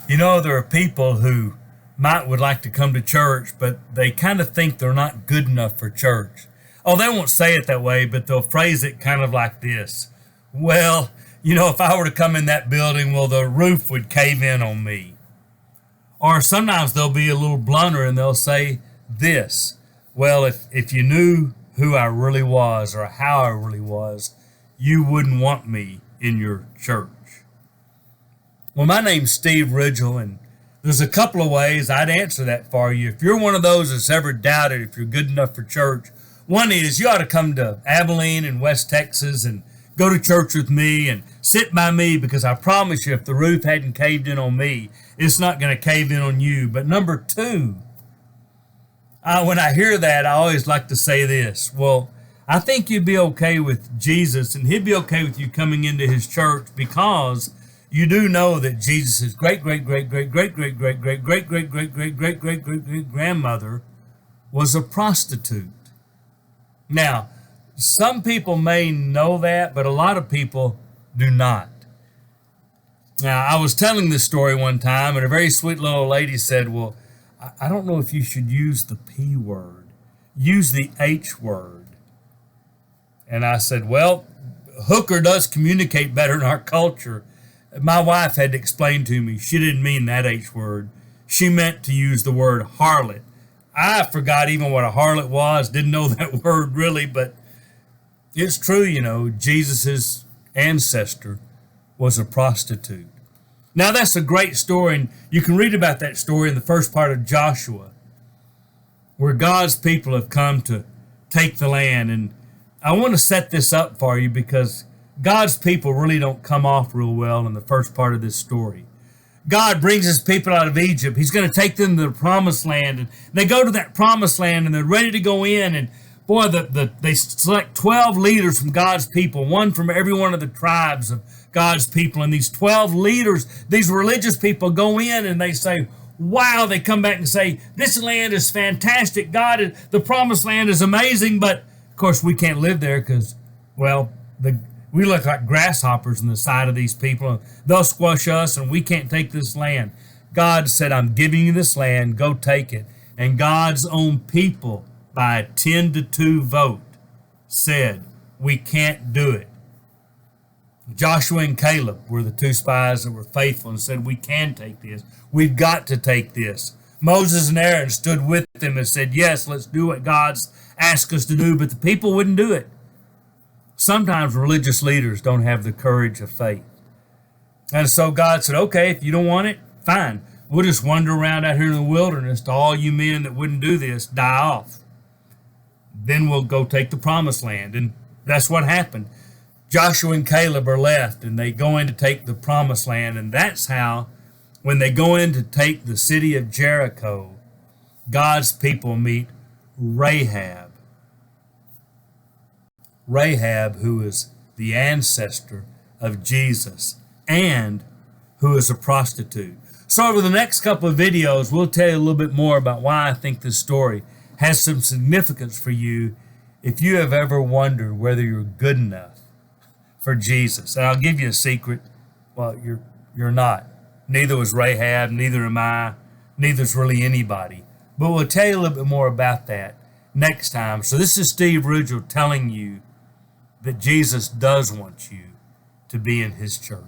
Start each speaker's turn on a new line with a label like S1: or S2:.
S1: You know, there are people who would like to come to church, but they kind of think they're not good enough for church. Oh, they won't say it that way, but they'll phrase it kind of like this. Well, if I were to come in that building, well, the roof would cave in on me. Or sometimes they'll be a little blunter and they'll say this. Well, if you knew who I really was or how I really was, you wouldn't want me in your church. Well, my name's Steve Ridgel, and there's a couple of ways I'd answer that for you. If you're one of those that's ever doubted if you're good enough for church, one is you ought to come to Abilene in West Texas and go to church with me and sit by me, because I promise you, if the roof hadn't caved in on me, it's not going to cave in on you. But number two, when I hear that, I always like to say this. Well, I think you'd be okay with Jesus, and he'd be okay with you coming into his church, because you do know that Jesus' great grandmother was a prostitute. Now, some people may know that, but a lot of people do not. Now, I was telling this story one time, and a very sweet little lady said, well, I don't know if you should use the P word. Use the H word. And I said, well, hooker does communicate better in our culture. My wife had to explain to me she didn't mean that H word. She meant to use the word harlot. I forgot even what a harlot was, didn't know that word really, but it's true, Jesus' ancestor was a prostitute. Now, that's a great story, and you can read about that story in the first part of Joshua, where God's people have come to take the land. And I want to set this up for you because God's people really don't come off real well in the first part of this story. God brings his people out of Egypt. He's going to take them to the promised land. And they go to that promised land, and they're ready to go in. And boy, they select 12 leaders from God's people, one from every one of the tribes of God's people. And these 12 leaders, these religious people, go in and they say, wow, they come back and say, this land is fantastic. The promised land is amazing. But, of course, we can't live there because, well, we look like grasshoppers in the sight of these people. They'll squash us, and we can't take this land. God said, I'm giving you this land. Go take it. And God's own people, by a 10-2 vote, said, we can't do it. Joshua and Caleb were the two spies that were faithful and said, we can take this. We've got to take this. Moses and Aaron stood with them and said, yes, let's do what God's asked us to do, but the people wouldn't do it. Sometimes religious leaders don't have the courage of faith. And so God said, okay, if you don't want it, fine. We'll just wander around out here in the wilderness to all you men that wouldn't do this, die off. Then we'll go take the promised land. And that's what happened. Joshua and Caleb are left, and they go in to take the promised land. And that's how, when they go in to take the city of Jericho, God's people meet Rahab. Rahab, who is the ancestor of Jesus and who is a prostitute. So over the next couple of videos, we'll tell you a little bit more about why I think this story has some significance for you if you have ever wondered whether you're good enough for Jesus. And I'll give you a secret. Well, you're not. Neither was Rahab, neither am I, neither's really anybody. But we'll tell you a little bit more about that next time. So this is Steve Ridgel telling you that Jesus does want you to be in his church.